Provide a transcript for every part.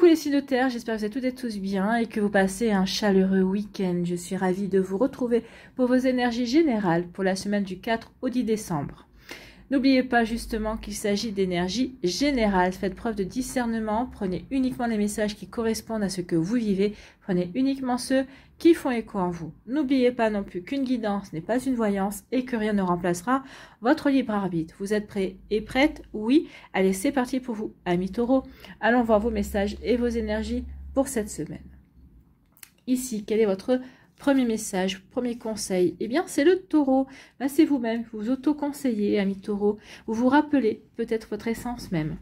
Coucou les signes de terre, j'espère que vous êtes toutes et tous bien et que vous passez un chaleureux week-end. Je suis ravie de vous retrouver pour vos énergies générales pour la semaine du 4 au 10 décembre. N'oubliez pas justement qu'il s'agit d'énergie générale. Faites preuve de discernement, prenez uniquement les messages qui correspondent à ce que vous vivez, prenez uniquement ceux qui font écho en vous. N'oubliez pas non plus qu'une guidance n'est pas une voyance et que rien ne remplacera votre libre arbitre. Vous êtes prêts et prêtes? Oui. Allez, c'est parti pour vous, amis taureaux. Allons voir vos messages et vos énergies pour cette semaine. Ici, quel est votre premier message, premier conseil? Eh bien, c'est le taureau. Là, c'est vous-même, vous auto-conseillez, amis taureau. Vous vous rappelez peut-être votre essence même.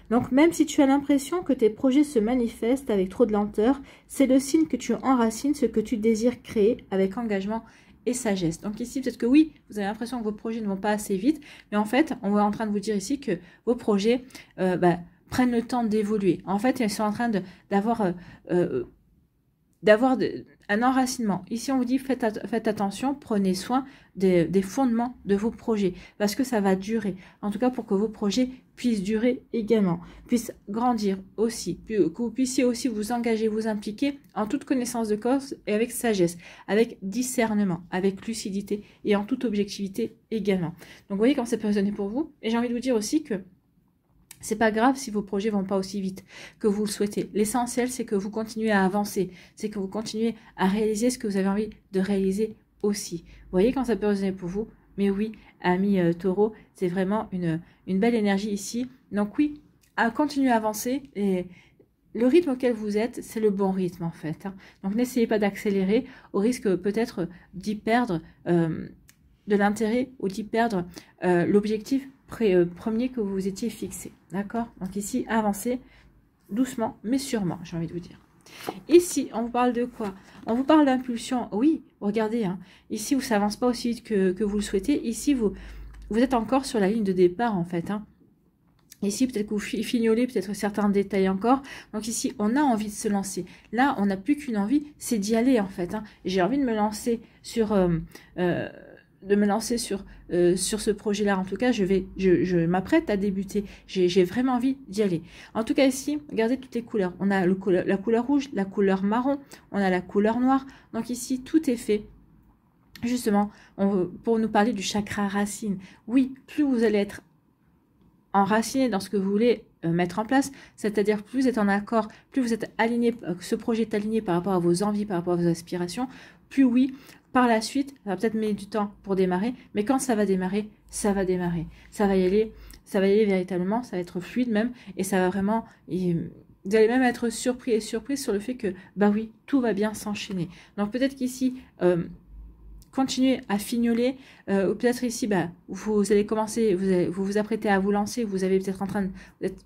Donc, même si tu as l'impression que tes projets se manifestent avec trop de lenteur, c'est le signe que tu enracines ce que tu désires créer avec engagement et sagesse. Donc ici, peut-être que oui, vous avez l'impression que vos projets ne vont pas assez vite, mais en fait, on est en train de vous dire ici que vos projets prennent le temps d'évoluer. En fait, ils sont en train d'avoir un enracinement. Ici, on vous dit, faites attention, prenez soin des fondements de vos projets, parce que ça va durer. En tout cas, pour que vos projets puissent durer également, puissent grandir aussi, que vous puissiez aussi vous engager, vous impliquer en toute connaissance de cause et avec sagesse, avec discernement, avec lucidité et en toute objectivité également. Donc, vous voyez comment ça peut résonner pour vous. Et j'ai envie de vous dire aussi que c'est pas grave si vos projets vont pas aussi vite que vous le souhaitez. L'essentiel, c'est que vous continuez à avancer. C'est que vous continuez à réaliser ce que vous avez envie de réaliser aussi. Vous voyez quand ça peut résonner pour vous? Mais oui, amis taureaux, c'est vraiment une belle énergie ici. Donc oui, à continuer à avancer. Et le rythme auquel vous êtes, c'est le bon rythme en fait. Donc n'essayez pas d'accélérer au risque peut-être d'y perdre de l'intérêt ou d'y perdre l'objectif premier que vous vous étiez fixé. D'accord? Donc ici, avancez doucement, mais sûrement, j'ai envie de vous dire. Ici, on vous parle de quoi? On vous parle d'impulsion. Oui, regardez, ici, vous s'avance pas aussi vite que vous le souhaitez. Ici, vous êtes encore sur la ligne de départ, en fait. Ici, peut-être que vous fignolez peut-être certains détails encore. Donc ici, on a envie de se lancer. Là, on n'a plus qu'une envie, c'est d'y aller, en fait. J'ai envie de me lancer sur sur ce projet-là. En tout cas, je m'apprête à débuter. J'ai vraiment envie d'y aller. En tout cas, ici, regardez toutes les couleurs. On a la couleur rouge, la couleur marron, on a la couleur noire. Donc ici, tout est fait justement pour nous parler du chakra racine. Oui, plus vous allez être enraciné dans ce que vous voulez mettre en place, c'est-à-dire plus vous êtes en accord, plus vous êtes aligné, ce projet est aligné par rapport à vos envies, par rapport à vos aspirations, plus oui, par la suite, ça va peut-être mettre du temps pour démarrer, mais quand ça va démarrer, ça va démarrer. Ça va y aller véritablement, ça va être fluide même, et ça va vraiment, vous allez même être surpris et surprise sur le fait que, bah oui, tout va bien s'enchaîner. Donc peut-être qu'ici, continuez à fignoler, ou peut-être ici, vous allez commencer, vous vous apprêtez à vous lancer, vous avez peut-être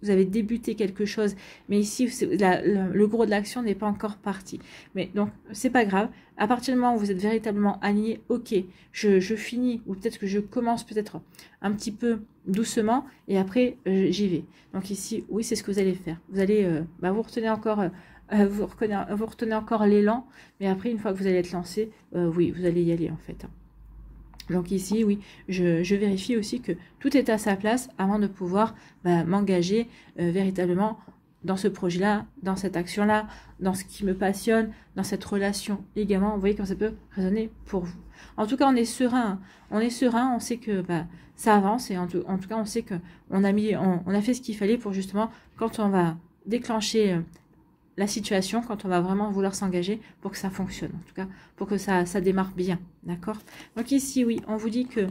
vous avez débuté quelque chose, mais ici, le gros de l'action n'est pas encore parti. Mais donc, c'est pas grave. À partir du moment où vous êtes véritablement aligné, ok, je finis, ou peut-être que je commence peut-être un petit peu doucement, et après, j'y vais. Donc ici, oui, c'est ce que vous allez faire. Vous allez, vous retenez encore... vous retenez encore l'élan, mais après, une fois que vous allez être lancé, oui, vous allez y aller en fait. Donc ici, oui, je vérifie aussi que tout est à sa place avant de pouvoir m'engager véritablement dans ce projet-là, dans cette action-là, dans ce qui me passionne, dans cette relation également. Vous voyez quand ça peut résonner pour vous. En tout cas, on est serein. On sait que ça avance et en tout cas, on sait qu'on a fait ce qu'il fallait pour justement, quand on va déclencher... la situation, quand on va vraiment vouloir s'engager pour que ça fonctionne, en tout cas, pour que ça démarre bien, d'accord? Donc ici, oui, on vous dit que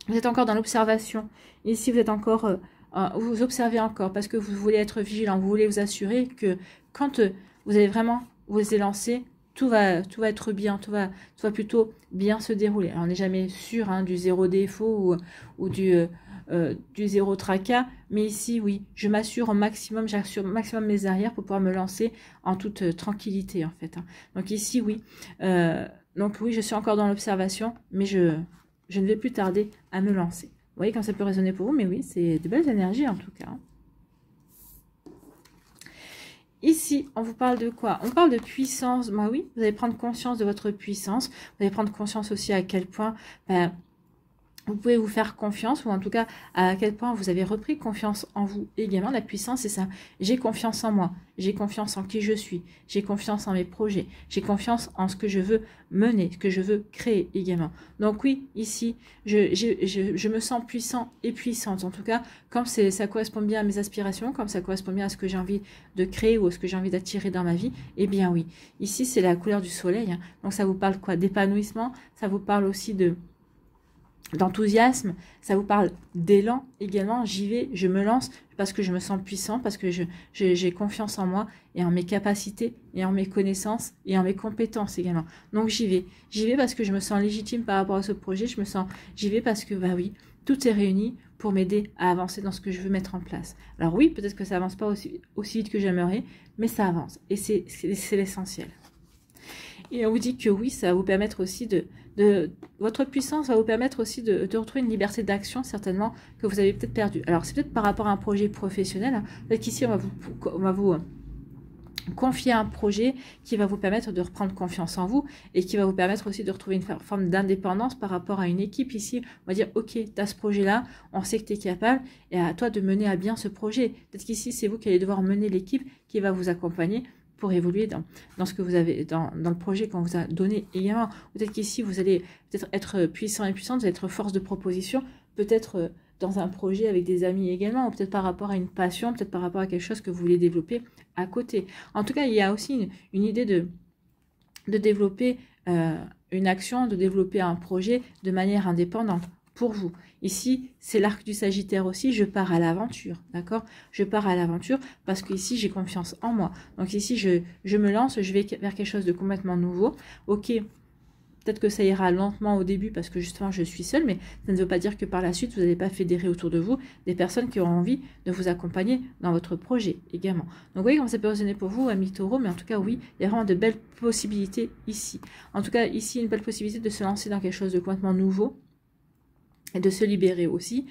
vous êtes encore dans l'observation. Ici, vous êtes encore, vous observez encore parce que vous voulez être vigilant, vous voulez vous assurer que quand vous allez vraiment vous élancer, tout va être bien, tout va plutôt bien se dérouler. Alors, on n'est jamais sûr du zéro défaut ou du zéro tracas, mais ici oui, je m'assure au maximum, j'assure au maximum mes arrières pour pouvoir me lancer en toute tranquillité en fait. Donc ici oui, donc oui, je suis encore dans l'observation, mais je ne vais plus tarder à me lancer. Vous voyez quand ça peut résonner pour vous, mais oui, c'est de belles énergies en tout cas. Ici, on vous parle de quoi? On parle de puissance. Bah oui, vous allez prendre conscience de votre puissance. Vous allez prendre conscience aussi à quel point vous pouvez vous faire confiance, ou en tout cas à quel point vous avez repris confiance en vous également. La puissance, c'est ça. J'ai confiance en moi, j'ai confiance en qui je suis, j'ai confiance en mes projets, j'ai confiance en ce que je veux mener, ce que je veux créer également. Donc oui, ici, je me sens puissant et puissante. En tout cas, comme ça correspond bien à mes aspirations, comme ça correspond bien à ce que j'ai envie de créer ou à ce que j'ai envie d'attirer dans ma vie, eh bien oui. Ici, c'est la couleur du soleil. Hein. Donc ça vous parle quoi? D'épanouissement, ça vous parle aussi d'enthousiasme, ça vous parle d'élan également. J'y vais, je me lance parce que je me sens puissant, parce que j'ai confiance en moi et en mes capacités et en mes connaissances et en mes compétences également. Donc j'y vais parce que je me sens légitime par rapport à ce projet, j'y vais parce que bah oui, tout est réuni pour m'aider à avancer dans ce que je veux mettre en place. Alors oui, peut-être que ça avance pas aussi vite que j'aimerais, mais ça avance et c'est l'essentiel. Et on vous dit que oui, ça va vous permettre aussi votre puissance va vous permettre aussi de retrouver une liberté d'action, certainement, que vous avez peut-être perdue. Alors, c'est peut-être par rapport à un projet professionnel. Hein. Peut-être qu'ici, on va vous confier un projet qui va vous permettre de reprendre confiance en vous et qui va vous permettre aussi de retrouver une forme d'indépendance par rapport à une équipe. Ici, on va dire, ok, tu as ce projet-là, on sait que tu es capable et à toi de mener à bien ce projet. Peut-être qu'ici, c'est vous qui allez devoir mener l'équipe qui va vous accompagner pour évoluer dans ce que vous avez, dans le projet qu'on vous a donné également. Peut-être qu'ici, vous allez peut-être être puissant et puissante, vous allez être force de proposition, peut-être dans un projet avec des amis également, ou peut-être par rapport à une passion, peut-être par rapport à quelque chose que vous voulez développer à côté. En tout cas, il y a aussi une idée de développer une action, de développer un projet de manière indépendante pour vous. Ici, c'est l'arc du Sagittaire aussi, je pars à l'aventure, d'accord? Je pars à l'aventure parce que ici, j'ai confiance en moi. Donc ici, je me lance, je vais vers quelque chose de complètement nouveau. Ok, peut-être que ça ira lentement au début parce que justement, je suis seule, mais ça ne veut pas dire que par la suite, vous n'allez pas fédérer autour de vous des personnes qui auront envie de vous accompagner dans votre projet également. Donc, vous voyez comment ça peut résonner pour vous, amis taureaux, mais en tout cas, oui, il y a vraiment de belles possibilités ici. En tout cas, ici, une belle possibilité de se lancer dans quelque chose de complètement nouveau, et de se libérer aussi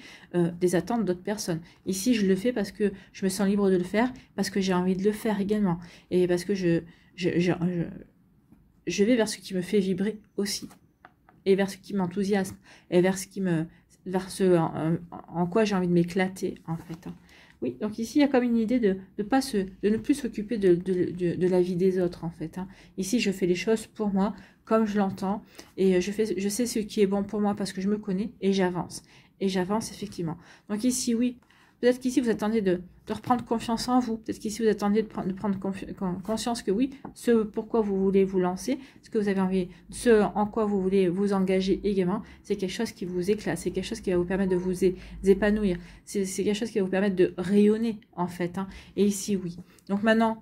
des attentes d'autres personnes. Ici, je le fais parce que je me sens libre de le faire, parce que j'ai envie de le faire également, et parce que je vais vers ce qui me fait vibrer aussi, et vers ce qui m'enthousiasme, et vers ce en quoi j'ai envie de m'éclater, en fait. Oui, donc ici, il y a comme une idée de ne plus s'occuper de la vie des autres, en fait. Hein. Ici, je fais les choses pour moi, comme je l'entends, et je sais ce qui est bon pour moi parce que je me connais, et j'avance. Et j'avance, effectivement. Donc ici, oui, peut-être qu'ici, vous attendez de reprendre confiance en vous. Peut-être qu'ici, vous attendez de prendre conscience que oui, ce pourquoi vous voulez vous lancer, ce que vous avez envie, ce en quoi vous voulez vous engager également, c'est quelque chose qui vous éclate, c'est quelque chose qui va vous permettre de vous épanouir, c'est quelque chose qui va vous permettre de rayonner, en fait. Hein. Et ici, oui. Donc maintenant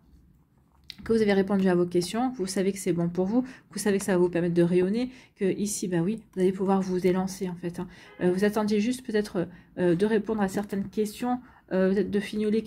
que vous avez répondu à vos questions, vous savez que c'est bon pour vous, vous savez que ça va vous permettre de rayonner, que ici, bah oui, vous allez pouvoir vous élancer, en fait. Hein. Vous attendiez juste peut-être de répondre à certaines questions, peut-être de fignoler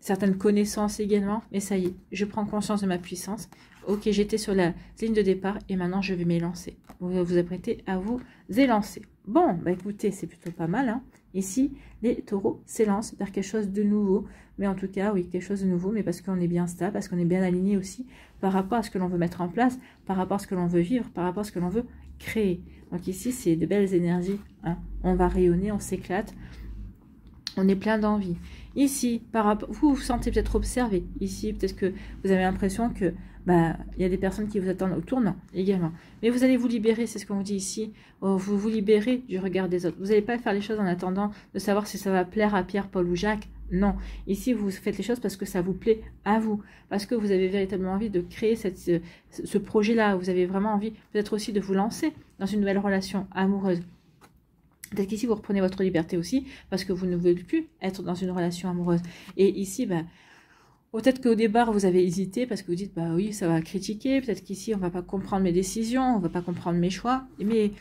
certaines connaissances également, mais ça y est, je prends conscience de ma puissance. Ok, j'étais sur la ligne de départ et maintenant je vais m'élancer. Vous vous apprêtez à vous élancer. Bon, bah écoutez, c'est plutôt pas mal. Hein. Ici, les taureaux s'élancent vers quelque chose de nouveau. Mais en tout cas, oui, quelque chose de nouveau, mais parce qu'on est bien stable, parce qu'on est bien aligné aussi par rapport à ce que l'on veut mettre en place, par rapport à ce que l'on veut vivre, par rapport à ce que l'on veut créer. Donc ici, c'est de belles énergies. Hein. On va rayonner, on s'éclate. On est plein d'envie. Ici, vous vous sentez peut-être observé. Ici, peut-être que vous avez l'impression que il y a des personnes qui vous attendent au tournant également. Mais vous allez vous libérer, c'est ce qu'on vous dit ici. Vous vous libérez du regard des autres. Vous n'allez pas faire les choses en attendant de savoir si ça va plaire à Pierre, Paul ou Jacques. Non. Ici, vous faites les choses parce que ça vous plaît à vous. Parce que vous avez véritablement envie de créer ce projet-là. Vous avez vraiment envie peut-être aussi de vous lancer dans une nouvelle relation amoureuse. Peut-être qu'ici, vous reprenez votre liberté aussi parce que vous ne voulez plus être dans une relation amoureuse. Et ici, peut-être qu'au départ, vous avez hésité parce que vous dites, bah oui, ça va critiquer. Peut-être qu'ici, on ne va pas comprendre mes décisions, on ne va pas comprendre mes choix. Mais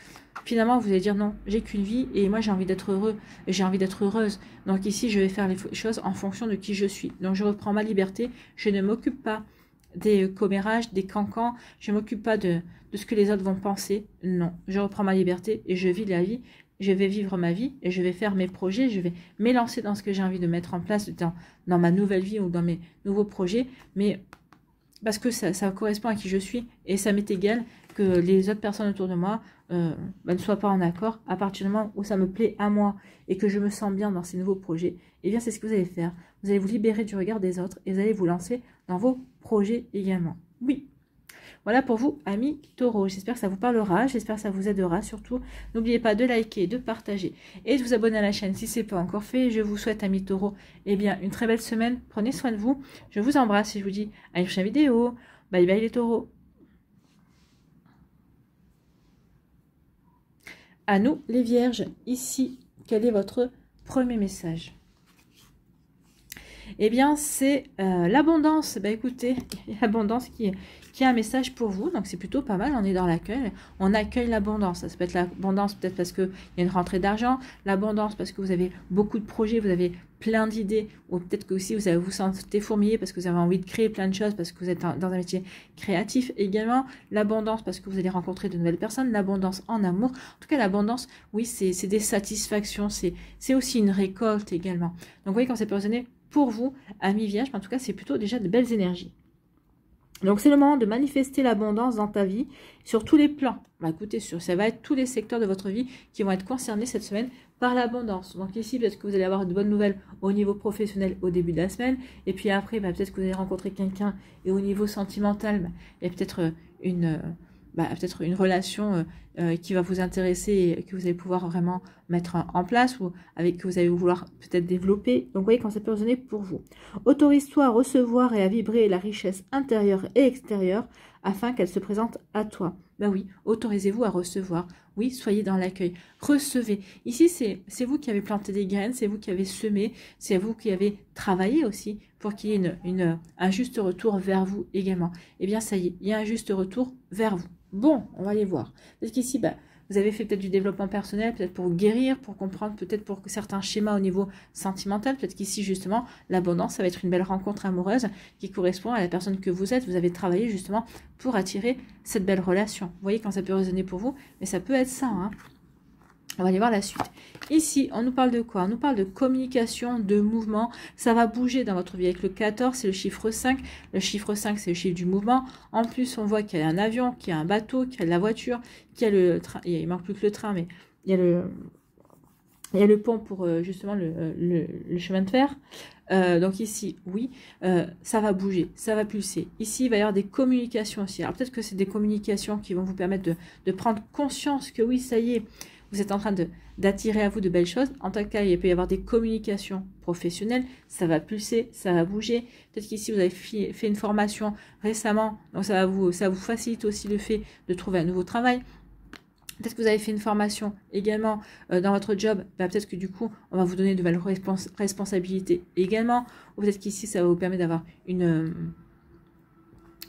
finalement, vous allez dire, non, j'ai qu'une vie et moi, j'ai envie d'être heureux, j'ai envie d'être heureuse. Donc ici, je vais faire les choses en fonction de qui je suis. Donc, je reprends ma liberté. Je ne m'occupe pas des commérages, des cancans. Je ne m'occupe pas de ce que les autres vont penser. Non, je reprends ma liberté et je vis la vie. Je vais vivre ma vie et je vais faire mes projets, je vais m'élancer dans ce que j'ai envie de mettre en place dans ma nouvelle vie ou dans mes nouveaux projets, mais parce que ça correspond à qui je suis et ça m'est égal que les autres personnes autour de moi ne soient pas en accord. À partir du moment où ça me plaît à moi et que je me sens bien dans ces nouveaux projets, eh bien c'est ce que vous allez faire. Vous allez vous libérer du regard des autres et vous allez vous lancer dans vos projets également. Oui. Voilà pour vous, amis taureaux. J'espère que ça vous parlera, j'espère que ça vous aidera. Surtout, n'oubliez pas de liker, de partager et de vous abonner à la chaîne si ce n'est pas encore fait. Je vous souhaite, amis taureaux, eh bien, une très belle semaine. Prenez soin de vous. Je vous embrasse et je vous dis à une prochaine vidéo. Bye bye les taureaux. À nous, les vierges. Ici, quel est votre premier message? Eh bien, c'est l'abondance. Bah écoutez, l'abondance qui a un message pour vous. Donc, c'est plutôt pas mal. On est dans l'accueil. On accueille l'abondance. Ça peut être l'abondance peut-être parce qu'il y a une rentrée d'argent. L'abondance parce que vous avez beaucoup de projets. Vous avez plein d'idées. Ou peut-être que aussi vous vous sentez fourmiller parce que vous avez envie de créer plein de choses. Parce que vous êtes dans un métier créatif également. L'abondance parce que vous allez rencontrer de nouvelles personnes. L'abondance en amour. En tout cas, l'abondance, oui, c'est des satisfactions. C'est aussi une récolte également. Donc, vous voyez, quand c'est personné pour vous, amis vierges, en tout cas, c'est plutôt déjà de belles énergies. Donc, c'est le moment de manifester l'abondance dans ta vie sur tous les plans. Bah, écoutez, ça va être tous les secteurs de votre vie qui vont être concernés cette semaine par l'abondance. Donc, ici, peut-être que vous allez avoir de bonnes nouvelles au niveau professionnel au début de la semaine. Et puis après, bah, peut-être que vous allez rencontrer quelqu'un et au niveau sentimental, bah, il y a peut-être une relation qui va vous intéresser et que vous allez pouvoir vraiment mettre en place ou avec que vous allez vouloir peut-être développer. Donc, vous voyez quand ça peut résonner pour vous. Autorise-toi à recevoir et à vibrer la richesse intérieure et extérieure afin qu'elle se présente à toi. Ben oui, autorisez-vous à recevoir. Oui, soyez dans l'accueil. Recevez. Ici, c'est vous qui avez planté des graines, c'est vous qui avez semé, c'est vous qui avez travaillé aussi pour qu'il y ait un juste retour vers vous également. Eh bien, ça y est, il y a un juste retour vers vous. Bon, on va aller voir. Parce qu'ici, vous avez fait peut-être du développement personnel, peut-être pour guérir, pour comprendre, peut-être pour certains schémas au niveau sentimental. Peut-être qu'ici, justement, l'abondance, ça va être une belle rencontre amoureuse qui correspond à la personne que vous êtes. Vous avez travaillé justement pour attirer cette belle relation. Vous voyez quand ça peut résonner pour vous, mais ça peut être ça, hein. On va aller voir la suite. Ici, on nous parle de quoi? On nous parle de communication, de mouvement. Ça va bouger dans votre vie. Avec le 14, c'est le chiffre 5. Le chiffre 5, c'est le chiffre du mouvement. En plus, on voit qu'il y a un avion, qu'il y a un bateau, qu'il y a de la voiture, qu'il y a le train. Il manque plus que le train, mais il y a le pont pour justement le chemin de fer. Donc ici, oui, ça va bouger, ça va pulser. Ici, il va y avoir des communications aussi. Alors peut-être que c'est des communications qui vont vous permettre de prendre conscience que oui, ça y est, vous êtes en train d'attirer à vous de belles choses. En tout cas, il peut y avoir des communications professionnelles. Ça va pulser, ça va bouger. Peut-être qu'ici, vous avez fait une formation récemment. Donc, ça vous facilite aussi le fait de trouver un nouveau travail. Peut-être que vous avez fait une formation également dans votre job. Peut-être que du coup, on va vous donner de nouvelles responsabilités également. Ou peut-être qu'ici, ça va vous permettre d'avoir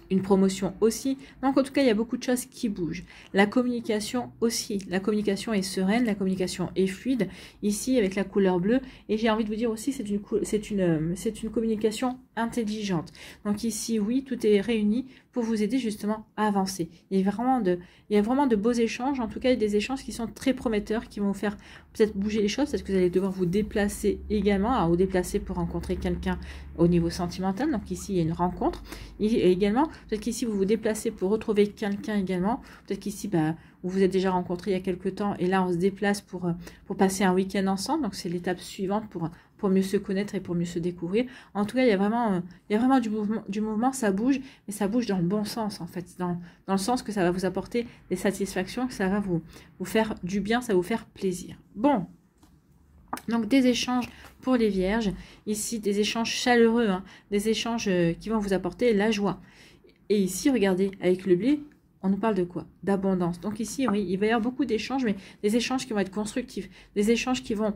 une promotion aussi. Donc en tout cas, il y a beaucoup de choses qui bougent. La communication aussi. La communication est sereine, la communication est fluide. Ici, avec la couleur bleue. Et j'ai envie de vous dire aussi, c'est une communication intelligente. Donc ici, oui, tout est réuni pour vous aider justement à avancer. Il y a vraiment de beaux échanges. En tout cas, il y a des échanges qui sont très prometteurs, qui vont vous faire peut-être bouger les choses. Parce que vous allez devoir vous déplacer également. Alors, vous déplacer pour rencontrer quelqu'un au niveau sentimental. Donc ici, il y a une rencontre. Et également, peut-être qu'ici, vous vous déplacez pour retrouver quelqu'un également. Peut-être qu'ici, vous vous êtes déjà rencontrés il y a quelques temps. Et là, on se déplace pour passer un week-end ensemble. Donc, c'est l'étape suivante pour mieux se connaître et pour mieux se découvrir. En tout cas, il y a vraiment du mouvement, ça bouge, mais ça bouge dans le bon sens, en fait. Dans le sens que ça va vous apporter des satisfactions, que ça va vous faire du bien, ça va vous faire plaisir. Bon. Donc, des échanges pour les vierges. Ici, des échanges chaleureux, hein, des échanges qui vont vous apporter la joie. Et ici, regardez, avec le blé, on nous parle de quoi? D'abondance. Donc ici, oui, il va y avoir beaucoup d'échanges, mais des échanges qui vont être constructifs. Des échanges qui vont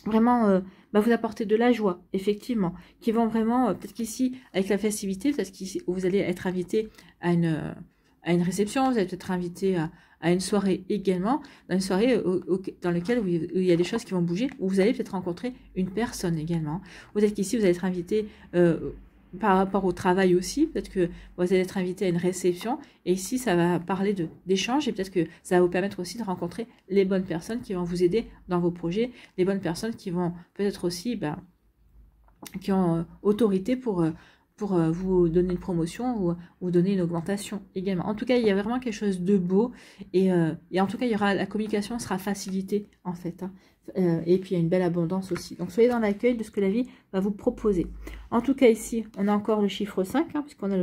vraiment vous apporter de la joie, effectivement. Qui vont vraiment, peut-être qu'ici, avec la festivité, peut-être qu'ici, vous allez être invité à une réception, vous allez peut-être invité à une soirée également, dans une soirée dans laquelle où il y a des choses qui vont bouger, où vous allez peut-être rencontrer une personne également. Peut-être qu'ici, vous allez être invité par rapport au travail aussi, peut-être que vous allez être invité à une réception, et ici, ça va parler d'échanges, et peut-être que ça va vous permettre aussi de rencontrer les bonnes personnes qui vont vous aider dans vos projets, les bonnes personnes qui vont peut-être aussi, qui ont autorité pour pour vous donner une promotion ou vous donner une augmentation également. En tout cas, il y a vraiment quelque chose de beau et en tout cas, la communication sera facilitée en fait. Hein. Et puis, il y a une belle abondance aussi. Donc, soyez dans l'accueil de ce que la vie va vous proposer. En tout cas, ici, on a encore le chiffre 5, hein, puisqu'on a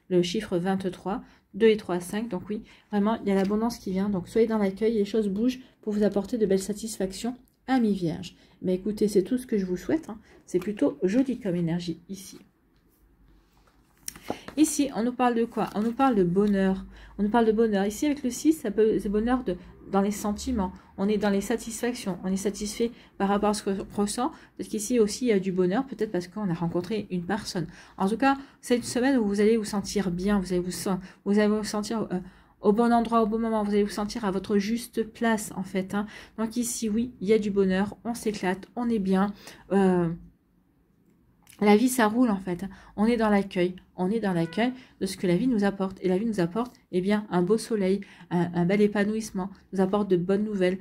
le chiffre 23, 2 et 3, 5. Donc, oui, vraiment, il y a l'abondance qui vient. Donc, soyez dans l'accueil, les choses bougent pour vous apporter de belles satisfactions. Amis vierges. Mais écoutez, c'est tout ce que je vous souhaite. Hein. C'est plutôt joli comme énergie ici. Ici, on nous parle de quoi? On nous parle de bonheur. On nous parle de bonheur. Ici, avec le 6, c'est bonheur dans les sentiments. On est dans les satisfactions. On est satisfait par rapport à ce qu'on ressent. Parce qu'ici aussi, il y a du bonheur. Peut-être parce qu'on a rencontré une personne. En tout cas, c'est une semaine où vous allez vous sentir bien. Vous allez vous sentir... au bon endroit, au bon moment, vous allez vous sentir à votre juste place, en fait. Hein. Donc ici, oui, il y a du bonheur, on s'éclate, on est bien. La vie, ça roule, en fait. On est dans l'accueil de ce que la vie nous apporte. Et la vie nous apporte, eh bien, un beau soleil, un bel épanouissement, nous apporte de bonnes nouvelles.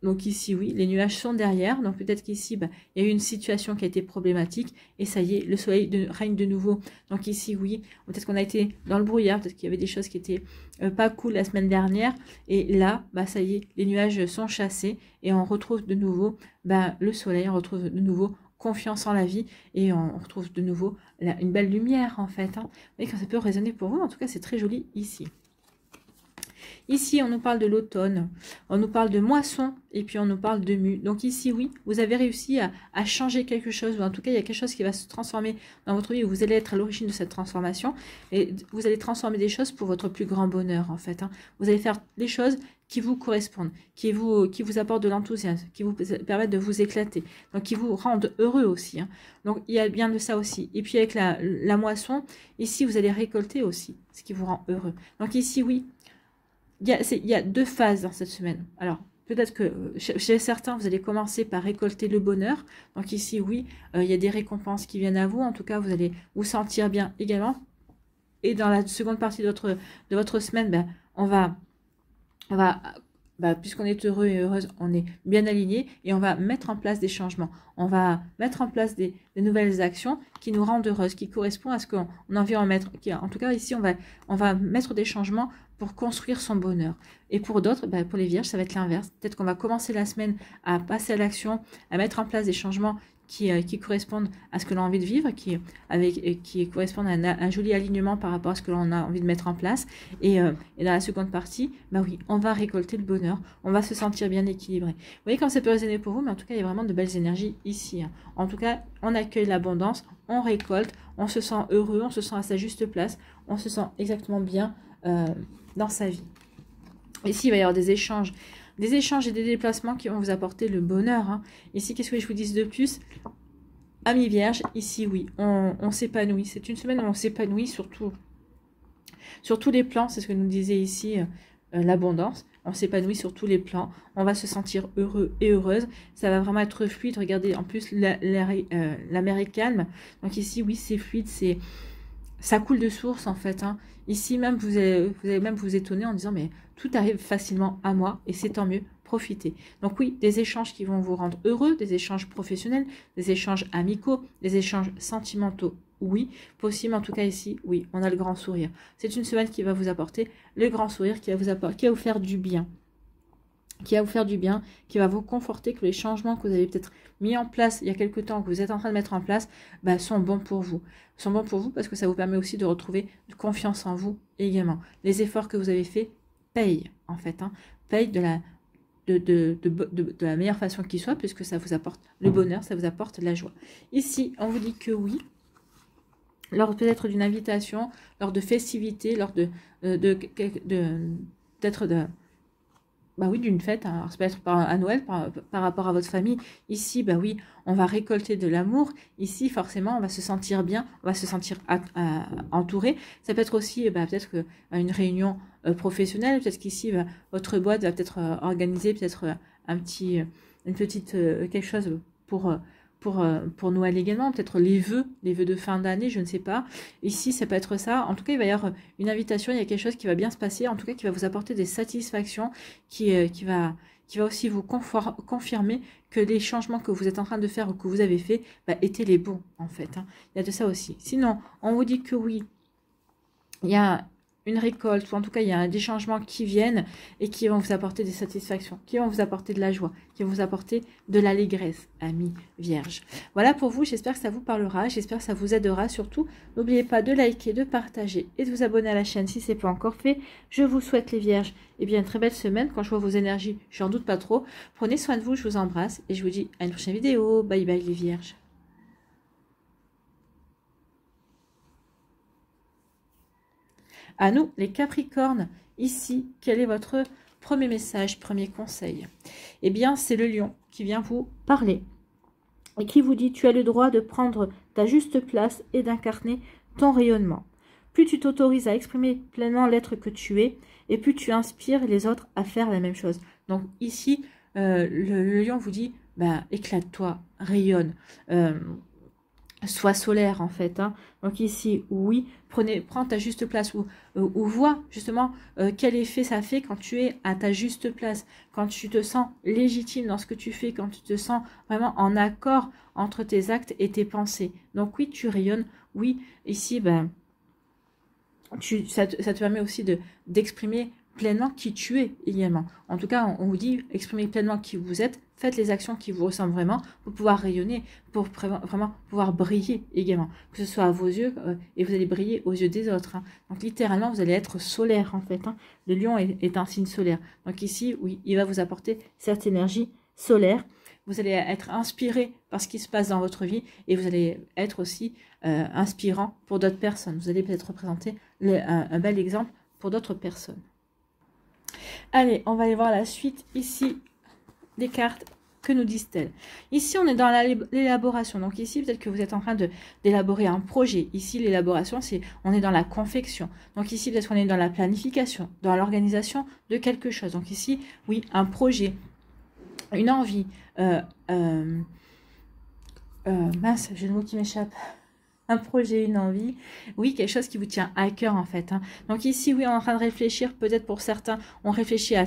Donc ici, oui, les nuages sont derrière. Donc peut-être qu'ici, il y a eu une situation qui a été problématique. Et ça y est, le soleil règne de nouveau. Donc ici, oui, peut-être qu'on a été dans le brouillard. Peut-être qu'il y avait des choses qui étaient pas cool la semaine dernière. Et là, ça y est, les nuages sont chassés. Et on retrouve de nouveau le soleil. On retrouve de nouveau confiance en la vie et on retrouve de nouveau une belle lumière en fait. Hein. Vous voyez quand ça peut résonner pour vous, en tout cas c'est très joli ici. Ici, on nous parle de l'automne, on nous parle de moisson et puis on nous parle de mue. Donc ici, oui, vous avez réussi à changer quelque chose, ou en tout cas, il y a quelque chose qui va se transformer dans votre vie, où vous allez être à l'origine de cette transformation et vous allez transformer des choses pour votre plus grand bonheur, en fait. Hein. Vous allez faire des choses qui vous correspondent, qui vous apportent de l'enthousiasme, qui vous permettent de vous éclater, donc qui vous rendent heureux aussi. Hein. Donc, il y a bien de ça aussi. Et puis, avec la moisson, ici, vous allez récolter aussi, ce qui vous rend heureux. Donc ici, oui, il y a 2 phases dans cette semaine. Alors, peut-être que chez certains, vous allez commencer par récolter le bonheur. Donc ici, oui, il y a des récompenses qui viennent à vous. En tout cas, vous allez vous sentir bien également. Et dans la seconde partie de votre semaine, puisqu'on est heureux et heureuse, on est bien aligné et on va mettre en place des changements. On va mettre en place des nouvelles actions qui nous rendent heureuses, qui correspondent à ce qu'on a envie d'en mettre. En tout cas, ici, on va mettre des changements pour construire son bonheur. Et pour d'autres, pour les vierges, ça va être l'inverse. Peut-être qu'on va commencer la semaine à passer à l'action, à mettre en place des changements qui correspondent à ce que l'on a envie de vivre, qui correspondent à un joli alignement par rapport à ce que l'on a envie de mettre en place. Et dans la seconde partie, oui, on va récolter le bonheur, on va se sentir bien équilibré. Vous voyez comme ça peut résonner pour vous, mais en tout cas, il y a vraiment de belles énergies ici. Hein. En tout cas, on accueille l'abondance, on récolte, on se sent heureux, on se sent à sa juste place, on se sent exactement bien dans sa vie. Ici, il va y avoir des échanges et des déplacements qui vont vous apporter le bonheur. Hein. Ici, qu'est-ce que je vous dis de plus? Amis vierges, ici, oui, on s'épanouit. C'est une semaine où on s'épanouit sur tous les plans. C'est ce que nous disait ici l'abondance. On s'épanouit sur tous les plans. On va se sentir heureux et heureuse. Ça va vraiment être fluide. Regardez, en plus, la mer est calme. Donc ici, oui, c'est fluide, ça coule de source en fait. Hein. Ici même, vous allez même vous étonner en disant mais tout arrive facilement à moi et c'est tant mieux, profitez. Donc oui, des échanges qui vont vous rendre heureux, des échanges professionnels, des échanges amicaux, des échanges sentimentaux. Oui, possible en tout cas ici, oui, on a le grand sourire. C'est une semaine qui va vous apporter le grand sourire, qui va vous faire du bien. Qui va vous faire du bien, qui va vous conforter, que les changements que vous avez peut-être mis en place il y a quelque temps, que vous êtes en train de mettre en place, sont bons pour vous. Sont bons pour vous parce que ça vous permet aussi de retrouver de confiance en vous également. Les efforts que vous avez faits payent, en fait. Hein, payent de la meilleure façon qui soit, puisque ça vous apporte le bonheur, ça vous apporte la joie. Ici, on vous dit que oui, lors peut-être d'une invitation, lors de festivités, lors oui, d'une fête, hein. Alors, ça peut être à Noël par rapport à votre famille. Ici, oui, on va récolter de l'amour. Ici, forcément, on va se sentir bien, on va se sentir entouré. Ça peut être aussi peut-être une réunion professionnelle. Peut-être qu'ici, votre boîte va peut-être organiser peut-être une petite quelque chose pour Noël également, peut-être les vœux de fin d'année, je ne sais pas. Ici, ça peut être ça. En tout cas, il va y avoir une invitation, il y a quelque chose qui va bien se passer, en tout cas qui va vous apporter des satisfactions, qui va qui va aussi vous confirmer que les changements que vous êtes en train de faire ou que vous avez fait étaient les bons, en fait. Hein. Il y a de ça aussi. Sinon, on vous dit que oui, il y a une récolte, ou en tout cas, il y a des changements qui viennent et qui vont vous apporter des satisfactions, qui vont vous apporter de la joie, qui vont vous apporter de l'allégresse, amis vierges. Voilà pour vous, j'espère que ça vous parlera, j'espère que ça vous aidera. Surtout, n'oubliez pas de liker, de partager et de vous abonner à la chaîne si ce n'est pas encore fait. Je vous souhaite, les vierges, une très belle semaine. Quand je vois vos énergies, j'en doute pas trop. Prenez soin de vous, je vous embrasse et je vous dis à une prochaine vidéo. Bye bye les vierges. À nous, les Capricornes, ici, quel est votre premier message, premier conseil? Eh bien, c'est le lion qui vient vous parler et qui vous dit: tu as le droit de prendre ta juste place et d'incarner ton rayonnement. Plus tu t'autorises à exprimer pleinement l'être que tu es, et plus tu inspires les autres à faire la même chose. Donc ici, le lion vous dit, éclate-toi, rayonne. Soit solaire en fait. Hein. Donc ici, oui, prends ta juste place ou vois justement quel effet ça fait quand tu es à ta juste place, quand tu te sens légitime dans ce que tu fais, quand tu te sens vraiment en accord entre tes actes et tes pensées. Donc oui, tu rayonnes. Oui, ici, ça te permet aussi d'exprimer pleinement qui tu es également. En tout cas, on vous dit, exprimez pleinement qui vous êtes, faites les actions qui vous ressemblent vraiment pour pouvoir rayonner, pour vraiment pouvoir briller également, que ce soit à vos yeux et vous allez briller aux yeux des autres. Hein. Donc littéralement, vous allez être solaire en fait. Hein. Le lion est un signe solaire. Donc ici, oui, il va vous apporter cette énergie solaire. Vous allez être inspiré par ce qui se passe dans votre vie et vous allez être aussi inspirant pour d'autres personnes. Vous allez peut-être représenter un bel exemple pour d'autres personnes. Allez, on va aller voir la suite ici des cartes. Que nous disent-elles? Ici, on est dans l'élaboration. Donc ici, peut-être que vous êtes en train d'élaborer un projet. Ici, l'élaboration, on est dans la confection. Donc ici, peut-être qu'on est dans la planification, dans l'organisation de quelque chose. Donc ici, oui, un projet, une envie. Mince, j'ai le mot qui m'échappe. Un projet, une envie, oui, quelque chose qui vous tient à cœur en fait. Hein. Donc ici, oui, on est en train de réfléchir, peut-être pour certains, on réfléchit à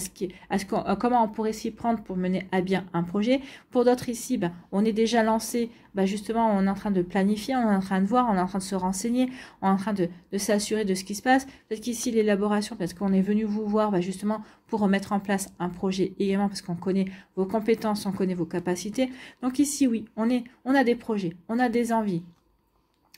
comment on pourrait s'y prendre pour mener à bien un projet. Pour d'autres ici, on est déjà lancé, justement, on est en train de planifier, on est en train de voir, on est en train de se renseigner, on est en train de s'assurer de ce qui se passe. Peut-être qu'ici, l'élaboration, parce qu'on est venu vous voir justement pour remettre en place un projet également, parce qu'on connaît vos compétences, on connaît vos capacités. Donc ici, oui, on a des projets, on a des envies.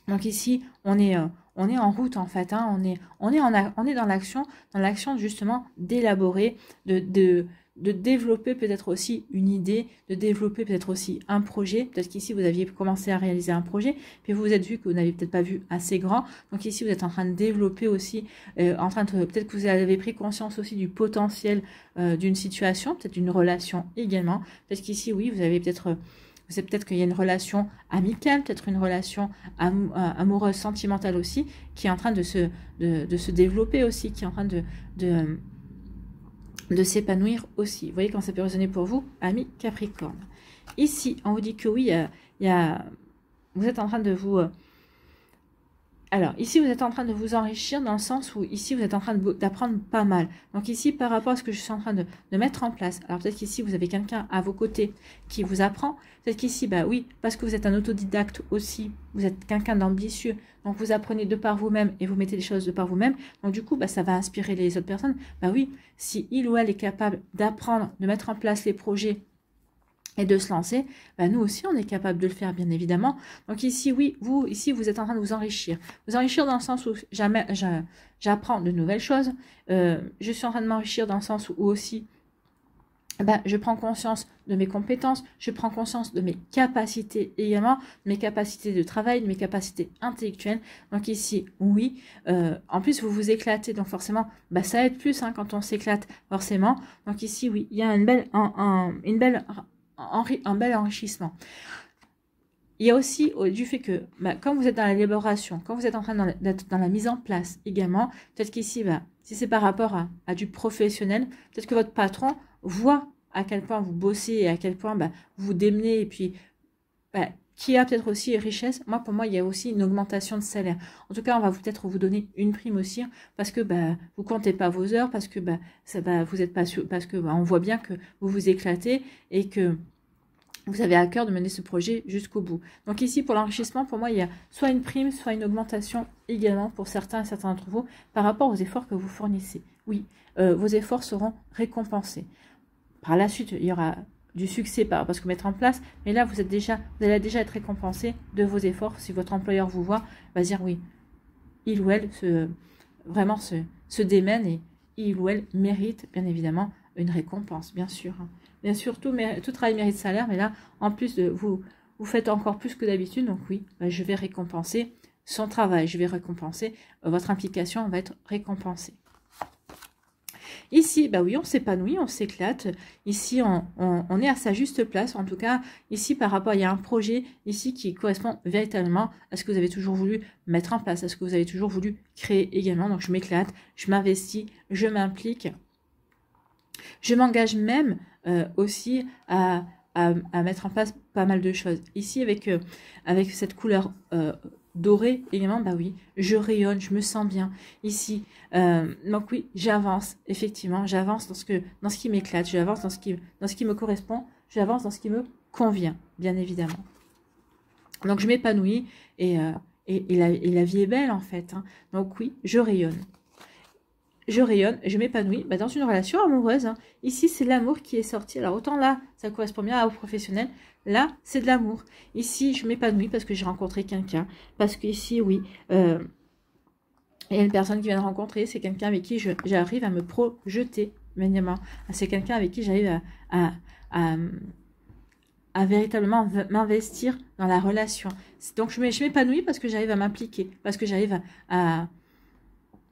Donc ici, on est en route en fait, hein, on est dans l'action justement d'élaborer, de développer peut-être aussi une idée, de développer peut-être aussi un projet. Peut-être qu'ici, vous aviez commencé à réaliser un projet, puis vous vous êtes vu que vous n'avez peut-être pas vu assez grand. Donc ici, vous êtes en train de développer aussi, peut-être que vous avez pris conscience aussi du potentiel d'une situation, peut-être d'une relation également. Peut-être qu'ici, oui, vous avez peut-être... C'est peut-être qu'il y a une relation amicale, peut-être une relation amoureuse, sentimentale aussi, qui est en train de se développer aussi, qui est en train de s'épanouir aussi. Vous voyez quand ça peut résonner pour vous, amis Capricorne. Ici, on vous dit que oui, vous êtes en train de vous... Alors, ici, vous êtes en train de vous enrichir dans le sens où, ici, vous êtes en train d'apprendre pas mal. Donc, ici, par rapport à ce que je suis en train de mettre en place, alors peut-être qu'ici, vous avez quelqu'un à vos côtés qui vous apprend. Peut-être qu'ici, oui, parce que vous êtes un autodidacte aussi, vous êtes quelqu'un d'ambitieux. Donc, vous apprenez de par vous-même et vous mettez les choses de par vous-même. Donc, du coup, ça va inspirer les autres personnes. Oui, si il ou elle est capable d'apprendre, de mettre en place les projets, et de se lancer, nous aussi, on est capable de le faire, bien évidemment. Donc ici, oui, vous êtes en train de vous enrichir. Vous enrichir dans le sens où j'apprends de nouvelles choses. Je suis en train de m'enrichir dans le sens où aussi, je prends conscience de mes compétences, je prends conscience de mes capacités également, de mes capacités de travail, de mes capacités intellectuelles. Donc ici, oui. En plus, vous vous éclatez, donc forcément, ça aide plus quand on s'éclate, forcément. Donc ici, oui, il y a un bel enrichissement. Il y a aussi du fait que, quand vous êtes dans l'élaboration, quand vous êtes en train d'être dans la mise en place également, peut-être qu'ici, si c'est par rapport à du professionnel, peut-être que votre patron voit à quel point vous bossez et à quel point vous démenez et puis qui a peut-être aussi richesse. Moi, pour moi, il y a aussi une augmentation de salaire. En tout cas, on va peut-être vous donner une prime aussi, parce que vous comptez pas vos heures, parce que vous êtes pas sûr, parce que on voit bien que vous vous éclatez et que vous avez à cœur de mener ce projet jusqu'au bout. Donc ici, pour l'enrichissement, pour moi, il y a soit une prime, soit une augmentation également pour certains d'entre vous par rapport aux efforts que vous fournissez. Oui, vos efforts seront récompensés. Par la suite, il y aura du succès parce que mettre en place, mais là, vous allez déjà être récompensé de vos efforts. Si votre employeur vous voit, va dire oui, il ou elle se démène et il ou elle mérite, bien évidemment, une récompense, bien sûr. Bien sûr, tout travail mérite salaire, mais là, en plus, vous faites encore plus que d'habitude. Donc oui, je vais récompenser son travail, je vais récompenser votre implication, va être récompensée. Ici, oui, on s'épanouit, on s'éclate. Ici, on est à sa juste place. En tout cas, ici, par rapport, il y a un projet ici qui correspond véritablement à ce que vous avez toujours voulu mettre en place, à ce que vous avez toujours voulu créer également. Donc, je m'éclate, je m'investis, je m'implique. Je m'engage même aussi à mettre en place pas mal de choses. Ici, avec cette couleur dorée, également, oui, je rayonne, je me sens bien. Ici, donc oui, j'avance, effectivement, j'avance dans ce qui m'éclate, j'avance dans ce qui me correspond, j'avance dans ce qui me convient, bien évidemment. Donc, je m'épanouis et la vie est belle, en fait. Hein. Donc oui, je rayonne. Je rayonne, je m'épanouis dans une relation amoureuse. Hein. Ici, c'est l'amour qui est sorti. Alors, autant là, ça correspond bien au professionnel. Là, c'est de l'amour. Ici, je m'épanouis parce que j'ai rencontré quelqu'un. Parce que ici, oui, il y a une personne qui vient de rencontrer. C'est quelqu'un avec qui j'arrive à me projeter, évidemment. C'est quelqu'un avec qui j'arrive à véritablement m'investir dans la relation. Donc, je m'épanouis parce que j'arrive à m'impliquer. Parce que j'arrive à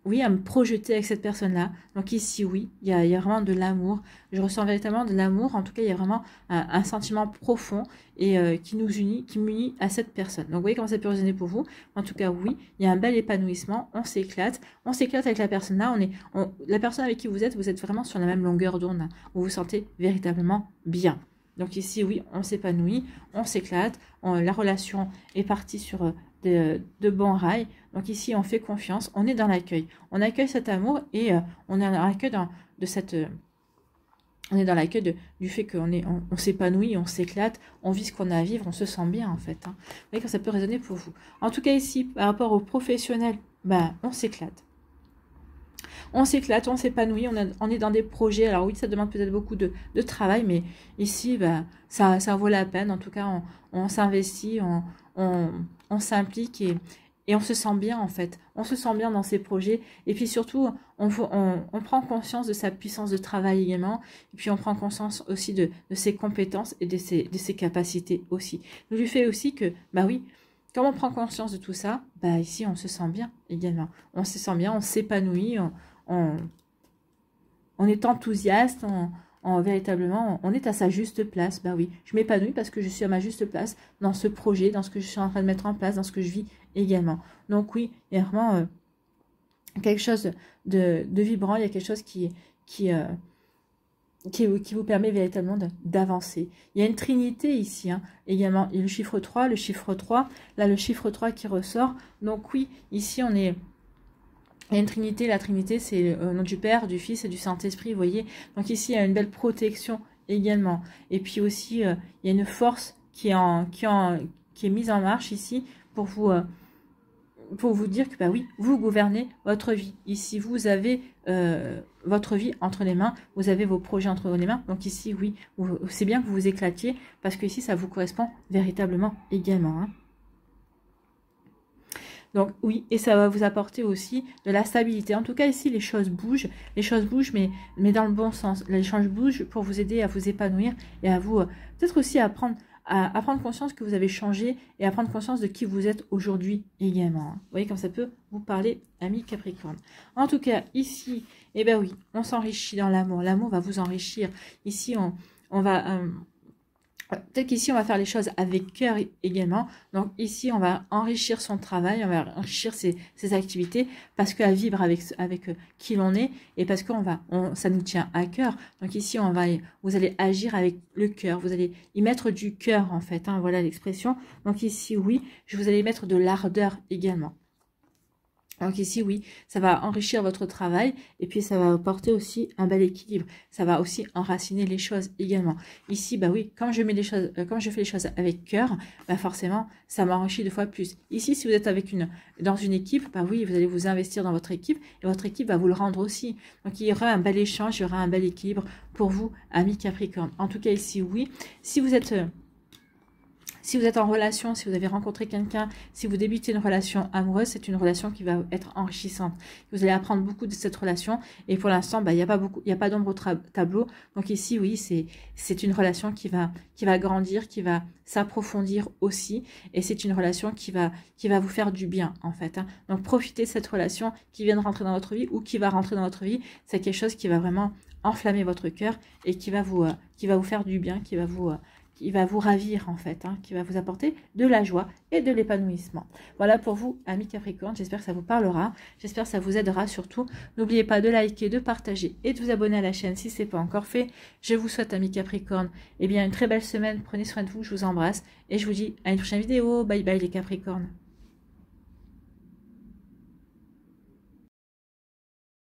me projeter avec cette personne-là. Donc ici, oui, il y a vraiment de l'amour. Je ressens véritablement de l'amour. En tout cas, il y a vraiment un sentiment profond et qui m'unit à cette personne. Donc, vous voyez comment ça peut résonner pour vous. En tout cas, oui, il y a un bel épanouissement. On s'éclate. On s'éclate avec la personne-là. La personne avec qui vous êtes vraiment sur la même longueur d'onde. Vous vous sentez véritablement bien. Donc ici, oui, on s'épanouit, on s'éclate. La relation est partie sur de bons rails. Donc ici, on fait confiance, on est dans l'accueil. On accueille cet amour et on est dans l'accueil du fait qu'on s'épanouit, on s'éclate, on vit ce qu'on a à vivre, on se sent bien en fait. Hein. Vous voyez que ça peut résonner pour vous. En tout cas ici, par rapport aux professionnels, on s'éclate. On s'éclate, on s'épanouit, on est dans des projets. Alors oui, ça demande peut-être beaucoup de travail, mais ici, ça vaut la peine. En tout cas, on s'investit, on s'implique et on se sent bien en fait. On se sent bien dans ces projets. Et puis surtout, on prend conscience de sa puissance de travail également. Et puis on prend conscience aussi de ses compétences et de ses capacités aussi. Donc du fait aussi que, oui, comme on prend conscience de tout ça, ici on se sent bien également. On se sent bien, on s'épanouit, on est enthousiaste, véritablement, on est à sa juste place. Oui, je m'épanouis parce que je suis à ma juste place dans ce projet, dans ce que je suis en train de mettre en place, dans ce que je vis également. Donc oui, il y a vraiment quelque chose de vibrant, il y a quelque chose qui vous permet véritablement d'avancer. Il y a une trinité ici, hein, également. Il y a le chiffre 3, là le chiffre 3 qui ressort. Donc oui, ici il y a une trinité, la trinité c'est au nom du Père, du Fils et du Saint-Esprit, vous voyez. Donc ici il y a une belle protection également. Et puis aussi il y a une force qui est mise en marche ici pour vous dire que oui, vous gouvernez votre vie. Ici vous avez votre vie entre les mains, vous avez vos projets entre les mains. Donc ici oui, c'est bien que vous vous éclatiez parce que ici ça vous correspond véritablement également. Hein. Donc oui, et ça va vous apporter aussi de la stabilité. En tout cas, ici, les choses bougent, mais dans le bon sens. Les choses bougent pour vous aider à vous épanouir et à vous, peut-être aussi à prendre conscience que vous avez changé et à prendre conscience de qui vous êtes aujourd'hui également. Vous voyez comme ça peut vous parler, amis Capricorne. En tout cas, ici, oui, on s'enrichit dans l'amour. L'amour va vous enrichir. Ici, on Peut-être qu'ici, on va faire les choses avec cœur également. Donc ici, on va enrichir son travail, on va enrichir ses activités parce qu'à vivre avec qui l'on est et parce que ça nous tient à cœur. Donc ici, vous allez agir avec le cœur, vous allez y mettre du cœur en fait. Hein, voilà l'expression. Donc ici, oui, vous allez mettre de l'ardeur également. Donc ici, oui, ça va enrichir votre travail et puis ça va apporter aussi un bel équilibre. Ça va aussi enraciner les choses également. Ici, bah oui, quand je fais les choses avec cœur, bah forcément, ça m'enrichit 2 fois plus. Ici, si vous êtes dans une équipe, bah oui, vous allez vous investir dans votre équipe et votre équipe va vous le rendre aussi. Donc il y aura un bel échange, il y aura un bel équilibre pour vous, amis Capricorne. En tout cas, ici, oui, si vous êtes en relation, si vous avez rencontré quelqu'un, si vous débutez une relation amoureuse, c'est une relation qui va être enrichissante. Vous allez apprendre beaucoup de cette relation et pour l'instant, bah, il n'y a pas d'ombre au tableau. Donc ici, oui, c'est une relation qui va grandir, qui va s'approfondir aussi et c'est une relation qui va vous faire du bien en fait. Hein. Donc profitez de cette relation qui vient de rentrer dans votre vie ou qui va rentrer dans votre vie. C'est quelque chose qui va vraiment enflammer votre cœur et qui va vous faire du bien, qui va vous ravir en fait, hein, qui va vous apporter de la joie et de l'épanouissement. Voilà pour vous, amis Capricorne, j'espère que ça vous parlera, j'espère que ça vous aidera surtout. N'oubliez pas de liker, de partager et de vous abonner à la chaîne si ce n'est pas encore fait. Je vous souhaite, amis Capricorne, une très belle semaine, prenez soin de vous, je vous embrasse et je vous dis à une prochaine vidéo. Bye bye les Capricornes.